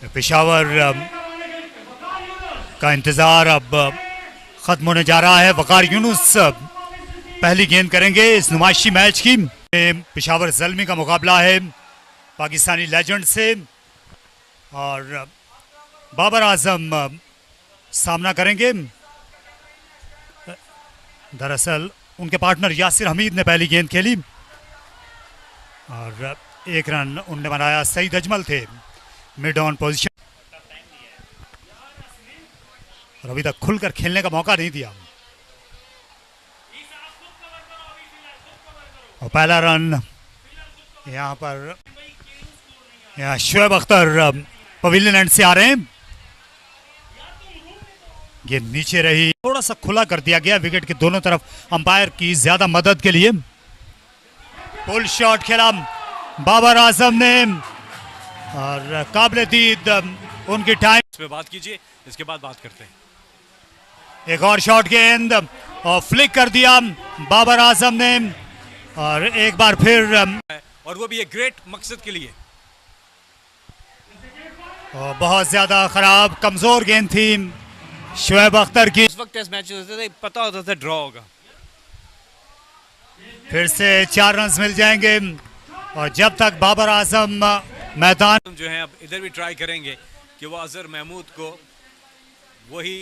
पेशावर का इंतज़ार अब ख़त्म होने जा रहा है। वक़ार यूनुस पहली गेंद करेंगे इस नुमाइशी मैच की। पेशावर ज़ल्मी का मुकाबला है पाकिस्तानी लेजेंड से और बाबर आजम सामना करेंगे। दरअसल उनके पार्टनर यासिर हमीद ने पहली गेंद खेली और एक रन उनने बनाया। सईद अजमल थे मिड ऑन पोजीशन और अभी तक खुलकर खेलने का मौका नहीं दिया। और पहला रन यहाँ पर शोएब अख्तर पवेलियन एंड से आ रहे हैं। ये नीचे रही, थोड़ा सा खुला कर दिया गया विकेट के दोनों तरफ अंपायर की ज्यादा मदद के लिए। पुल शॉट खेला बाबर आजम ने और काबिल दीद उनकी टाइम पे बात कीजिए, इसके बाद बात करते हैं। एक और शॉट गेंद और फ्लिक कर दिया बाबर आजम ने और एक बार फिर और वो भी एक ग्रेट मकसद के लिए। और बहुत ज्यादा खराब कमजोर गेंद थी शोएब अख्तर की। उस वक्त टेस्ट मैच होते थे, पता होता था ड्रॉ होगा। फिर से 4 रन मिल जाएंगे और जब तक बाबर आजम मैदान जो है अब इधर भी ट्राई करेंगे कि वो अजहर महमूद को वही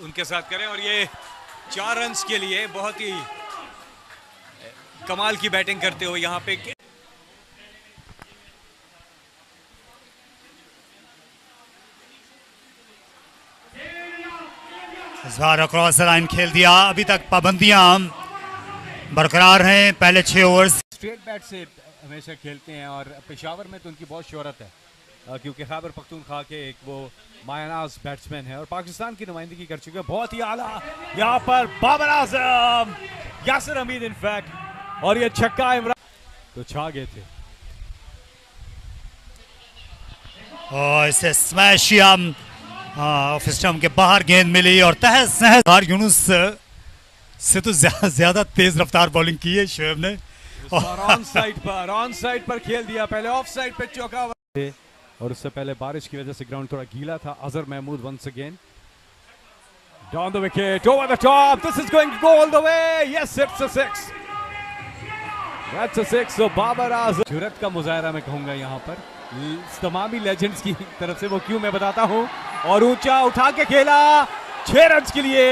उनके साथ करें और ये 4 रन के लिए बहुत ही कमाल की बैटिंग करते हो यहाँ पे। इस बार अक्रॉस लाइन खेल दिया। अभी तक पाबंदियां बरकरार हैं। पहले 6 ओवर स्ट्रेट बैट से हमेशा खेलते हैं और पेशावर में तो उनकी बहुत शोहरत है क्योंकि खैबर पख्तूनख्वा के एक वो मायनाज बैट्समैन है और पाकिस्तान की नुमाइंदगी कर चुके हैं। बहुत ही आला यहाँ पर बाबर आजम, यासिर हमीद इनफैक्ट, और ये छक्का इमरान तो छा गए थे और इसे स्मैश ऑफ स्टंप के बाहर गेंद मिली और तहस नहस यूनुस से तो ज्यादा तेज रफ्तार बॉलिंग की है शोएब ने और ऑन साइड पर खेल दिया। पहले ऑफ साइड पे चौका और उससे पहले बारिश की वजह से ग्राउंड थोड़ा गीला था। Azhar Mahmood once again down the wicket over the top, this is going to go all the way, yes it's a 6, that's a 6। So Babar Azam जुरत का मुजाहरा मैं कहूंगा यहाँ पर तमामी लेजेंड्स की तरफ से, वो क्यों मैं बताता हूँ। और ऊंचा उठा के खेला 6 रन के लिए,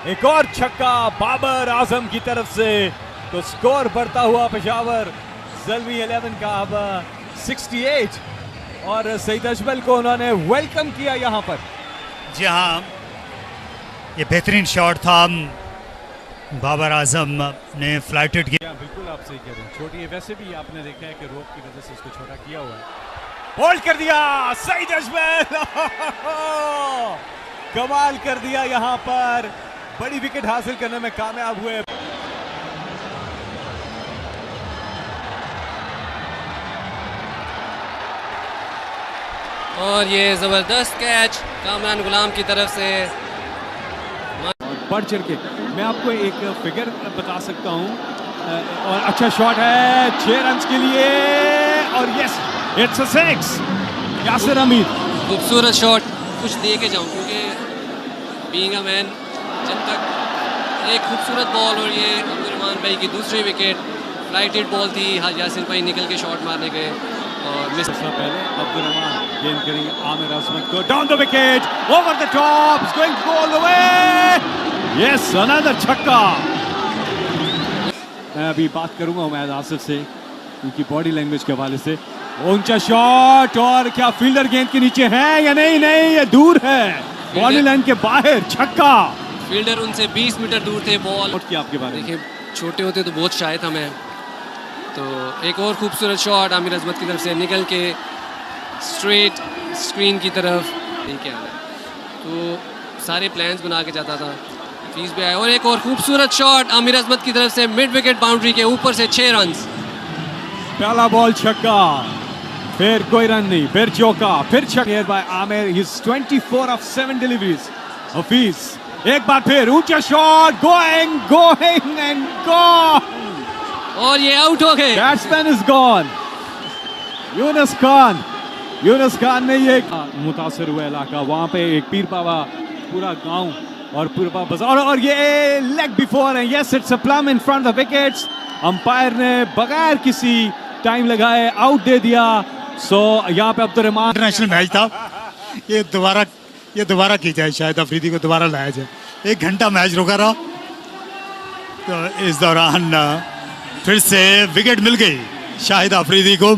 एक और छक्का बाबर आजम की तरफ से, तो स्कोर बढ़ता हुआ पेशावर ज़ल्मी 11 का अब 68 और सईद अजमल को उन्होंने वेलकम किया यहाँ पर। जी हाँ, ये बेहतरीन शॉट था बाबर आजम ने फ्लाइटेड किया। बिल्कुल आप सही कह रहे हैं, छोटी है वैसे भी आपने देखा है कि रोप की वजह से इसको छोटा किया हुआ है। होल्ड कर दिया सईद अजमल कमाल कर दिया यहाँ पर, बड़ी विकेट हासिल करने में कामयाब हुए। और ये जबरदस्त कैच कामरान गुलाम की तरफ से। बढ़ चढ़ के मैं आपको एक फिगर बता सकता हूं और अच्छा शॉट है 6 रन के लिए और yes it's a 6। Yasir Hamid खूबसूरत शॉट, कुछ दे के जाऊं क्योंकि बीइंग अ मैन जब तक एक खूबसूरत बॉल और ये अब्दुर्रहमान भाई की दूसरी विकेट फ्लाइटेड बॉल थी। यासिर भाई निकल के शॉट मारने गए और मिस। पहले अब्दुर्रहमान गेंद करेंगे आमिर अजमत को, down the wicket over the top, it's going to go all the way, yes another छक्का। मैं अभी बात करूंगा उमैद आसिफ से उनकी बॉडी लैंग्वेज के हवाले से। ऊंचा शॉट और क्या फील्डर गेंद के नीचे है या नहीं, ये दूर है, बॉडी लाइन के बाहर, छक्का। फील्डर उनसे 20 मीटर दूर थे। बॉल क्या आपके बारे में? देखिए छोटे होते तो बहुत शाय था मैं, तो एक और खूबसूरत शॉट आमिर अजमत की तरफ से निकल के स्ट्रेट स्क्रीन की तरफ लेके आना, तो सारे प्लान्स बना के जाता था, फीस भी आया। और एक और खूबसूरत शॉट आमिर अजमत की तरफ से मिड विकेट बाउंड्री के ऊपर से 6 रन। पहला बॉल छक्का, फिर कोई रन नहीं, फिर चौका, फिर छक्का by Aamir, he is 24 of 7 deliveries. Hafeez एक बार फिर ऊंचा शॉट, गोइंग एंड गॉन और ये आउट हो गए। Batsman is gone. Yunus Khan Yunus Khan ने ये मुतासर हुआ इलाका, वहां पे एक पीर बाबा पूरा गांव और पूरा बाजार, और ये लेग बिफोर है, yes it's a plum in front the wickets. Umpire ने बगैर किसी टाइम लगाए आउट दे दिया। सो यहाँ पे अब्दुर्रहमान, इंटरनेशनल मैच था, ये दोबारा की जाए, शायद अफरीदी को दोबारा लाया जाए। 1 घंटा मैच रुका रहा, तो इस दौरान फिर से विकेट मिल गई शाहिद अफरीदी को।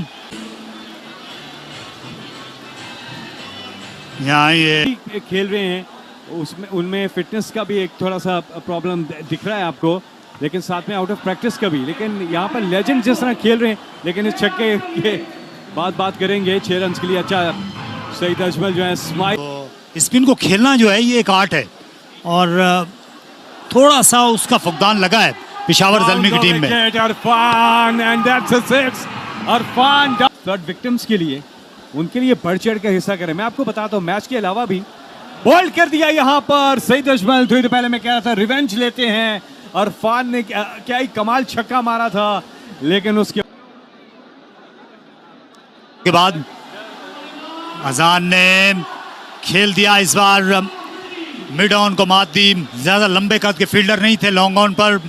यहाँ ये खेल रहे हैं, उसमें उनमें फिटनेस का भी एक थोड़ा सा प्रॉब्लम दिख रहा है आपको, लेकिन साथ में आउट ऑफ प्रैक्टिस का भी। लेकिन यहाँ पर लेजेंड जिस तरह खेल रहे हैं, लेकिन इस छक्के के बात करेंगे 6 रन के लिए। अच्छा सईद अजमल जो है स्माइल, तो स्पिन को खेलना जो है ये एक आर्ट है, और थोड़ा सा उसका फुकदान लगा है पेशावर ज़ल्मी की टीम में। Irfan and that's a six. Irfan flood victims के लिए, उनके लिए बढ़ चढ़ कर हिस्सा करें। मैं आपको बताता हूँ मैच के अलावा भी बोल्ड कर दिया यहाँ पर सईद अजमल। थोड़ी देर पहले मैं कह रहा था रिवेंज लेते हैं। इरफान ने क्या ही कमाल छक्का मारा था, लेकिन उसके बाद अजान ने खेल दिया इस बार, मिड ऑन को मात दी। ज्यादा लंबे कद के फील्डर नहीं थे लॉन्ग ऑन पर।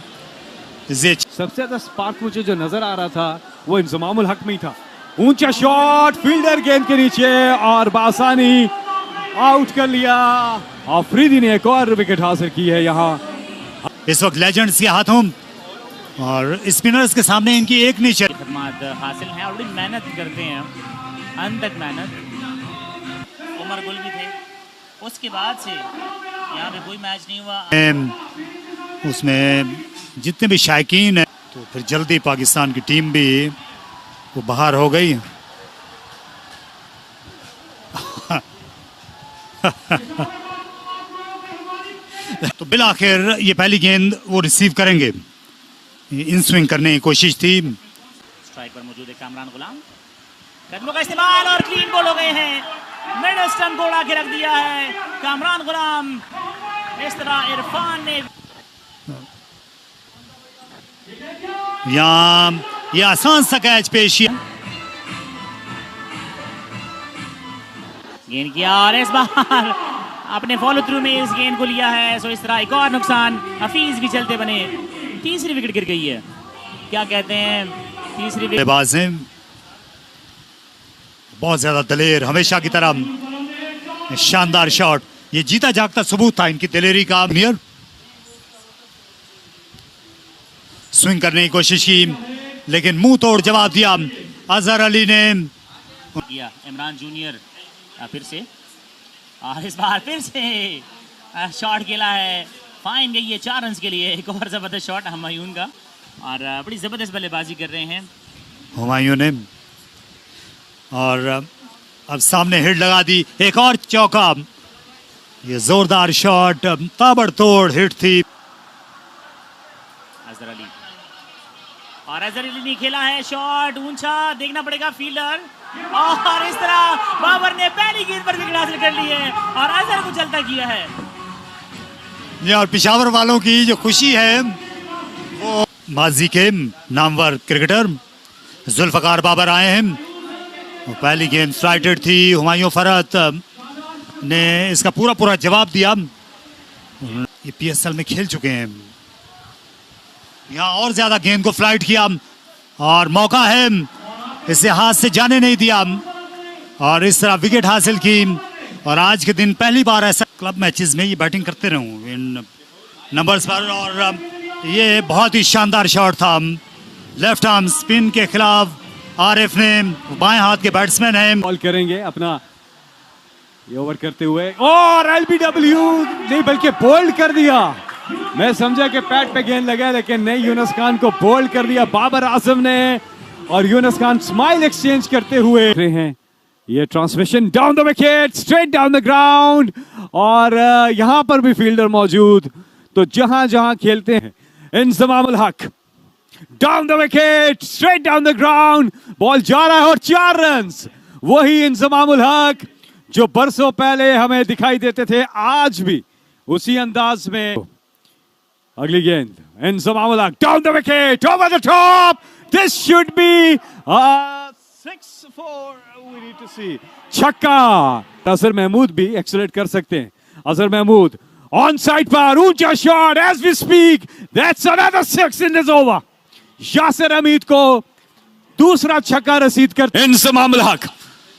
सबसे ज्यादा स्पार्क मुझे जो नजर आ रहा था वो इंजमामुल हक में ही था। ऊंचा शॉट, फील्डर गेंद के नीचे और बासानी आउट कर लिया। अफरीदी ने एक और विकेट हासिल की है यहाँ। इस वक्त लेजेंड्स के हाथों और स्पिनर्स के सामने इनकी एक नीचे खदमात हासिल हैं, ऑलरेडी मेहनत करते हैं, अंत तक मेहनत। उमर गुल भी थे, उसके बाद से यहाँ पे कोई मैच नहीं हुआ। उसमें जितने भी शायकीन हैं, तो फिर जल्दी पाकिस्तान की टीम भी वो बाहर हो गई। तो बिलाखिर ये पहली गेंद वो रिसीव करेंगे। इन स्विंग करने की कोशिश थी। स्ट्राइक पर मौजूद है कामरान गुलाम, कदमों का इस्तेमाल और क्लीन बॉल हो गए हैं। मिड स्टंप को उड़ा के रख दिया है कामरान गुलाम। इस तरह इरफान ने यहाँ ये आसान सा कैच पेश किया, गेंद किया और इस बार अपने फॉलो थ्रू में इस गेंद को लिया है। सो इस तरह एक और नुकसान, हफीज भी चलते बने। तीसरी विकेट गिर गई है, क्या कहते हैं तीसरी विकेट। बल्लेबाज हैं बहुत ज्यादा दलेर, हमेशा की तरह शानदार शॉट। ये जीता जागता सबूत था इनकी दिलेरी का। नियर स्विंग करने की कोशिश की, लेकिन मुंह तोड़ जवाब दिया अजहर अली ने। किया इमरान जूनियर फिर से, और इस बार फिर से शॉट खेला है। फाइन गई है 4 रन के लिए। एक और जबरदस्त शॉट हुमायूं का, और बड़ी जबरदस्त बल्लेबाजी कर रहे हैं हुमायूं ने। और अब सामने हिट लगा दी, एक और चौका। ये जोरदार शॉट, ताबड़तोड़ हिट थी। अजहर अली, और अजहर अली ने खेला है शॉट ऊंचा, देखना पड़ेगा फील्डर। और इस तरह बाबर ने पहली गेंद पर विकेट हासिल कर ली है और अजहर को चलता किया है। ये और पेशावर वालों की जो खुशी है वो माजी के नामवर क्रिकेटर जुल्फकार बाबर आए हैं। वो पहली गेंद स्ट्राइक रेट थी, हुमायूं फरहत ने इसका पूरा जवाब दिया। ये पीएसएल में खेल चुके हैं। यहाँ और ज्यादा गेंद को फ्लाइट किया और मौका है, इसे हाथ से जाने नहीं दिया और इस तरह विकेट हासिल की। और आज के दिन पहली बार ऐसा क्लब मैचेस में ये बैटिंग करते रहूं इन नंबर्स पर। और ये बहुत ही शानदार शॉट था, लेफ्ट आर्म स्पिन के खिलाफ आरिफ ने, बाएं हाथ के बैट्समैन हैं। बॉल करेंगे अपना ये ओवर करते हुए, और एलबीडब्ल्यू नहीं बल्कि बोल्ड कर दिया। मैं समझा कि पैड पे गेंद लगा, लेकिन नहीं, यूनुस खान को बोल्ड कर दिया बाबर आजम ने। और यूनुस खान स्माइल एक्सचेंज करते हुए हैं। ये transmission down the wicket, straight down the ground, और यहां पर भी फील्डर मौजूद। तो जहां जहां खेलते हैं, इंजमामुल हक down the wicket, straight down the ground, ball जा रहा है और 4 रन। वही इंजमामुल हक जो बरसों पहले हमें दिखाई देते थे, आज भी उसी अंदाज में। अगली गेंद, इंजमामुल हक down the wicket, over the top, this should be 6-4. We need to see छक्का। अजहर महमूद भी एक्सेलेरेट कर सकते हैं। अजहर महमूद ऑन साइड पर ऊंचा shot as we speak, that's another 6 in this over. Yasir Hameed को दूसरा छक्का रसीद कर। इंजमाम उल हक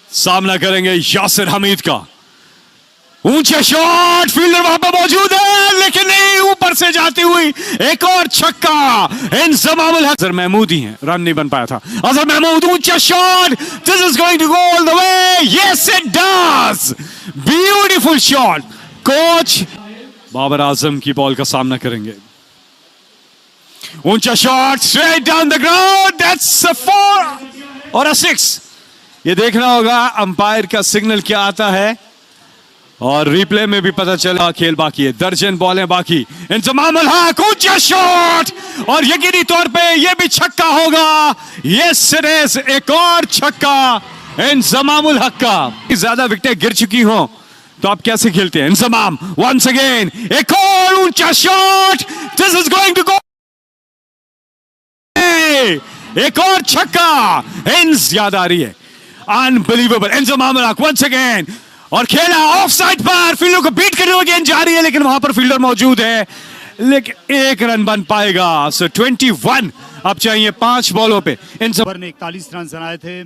सामना करेंगे यासिर हमीद का। ऊंचा शॉट, फील्डर वहां पर मौजूद है लेकिन नहीं, ऊपर से जाती हुई एक और छक्का। इंजमाम उल हक, अजहर महमूद ही हैं, रन नहीं बन पाया था। अजहर महमूद ऊंचा shot, this is going to go all the way, yes it does, beautiful shot. Coach Babar Azam की बॉल का सामना करेंगे। ऊंचा shot straight down the ground, that's a 4 और अ 6। ये देखना होगा अंपायर का सिग्नल क्या आता है, और रिप्ले में भी पता चला। खेल बाकी है, दर्जन बॉलें बाकी। इंजमाम उल हक ऊंचा शॉट, और यकीनी तौर पे ये भी छक्का होगा। यस इट इज, एक और छक्का इंजमाम उल हक का। ज्यादा विकेटें गिर चुकी हो तो आप कैसे खेलते हैं? इंजमाम वंस अगेन, एक और ऊंचा shot, this is going to go, एक और छक्का। इंस याद आ रही है, अनबिलीवेबल। इंजमाम उल हक वंस अगेन, और खेला ऑफ साइड पर, फील्डर को बीट करने की जा रही है लेकिन वहां पर फील्डर मौजूद है, लेकिन एक रन बन पाएगा। सो 21 अब चाहिए 5 बॉलों पे। इन सब ने 41 रन बनाए थे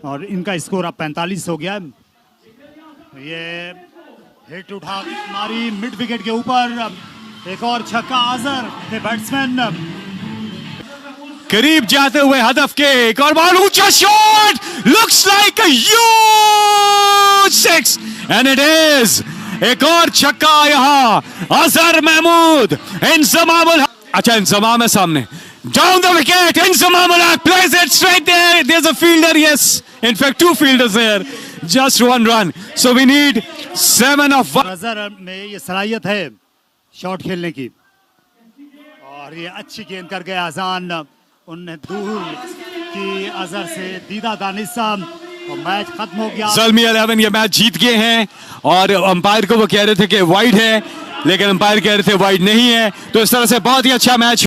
और इनका स्कोर अब 45 हो गया। ये हिट उठा मारी मिड विकेट के ऊपर, एक और छक्का अजहर के बैट्समैन करीब जाते हुए हदफ के। एक और बॉल, ऊंचा shot, looks like a huge 6 and it is. एक और छक्का यहां, अजहर महमूद, इंजमाम उल हक। अच्छा, इंजमाम है सामने, down the wicket, Inzamam ul Haq place it straight there, there is a fielder, yes, in fact 2 fielders there, just 1 run, so we need 7 of 1. Azhar में ये सलाहियत है शॉट खेलने की, और ये अच्छी गेंद कर गए आजान, उन्हें दूर की अजहर से दीदा दानिशा, और मैच खत्म हो गया। ज़ल्मी 11 ये मैच जीत गए हैं, और अंपायर को वो कह रहे थे कि वाइड है, लेकिन अंपायर कह रहे थे वाइड नहीं है। तो इस तरह से बहुत ही अच्छा मैच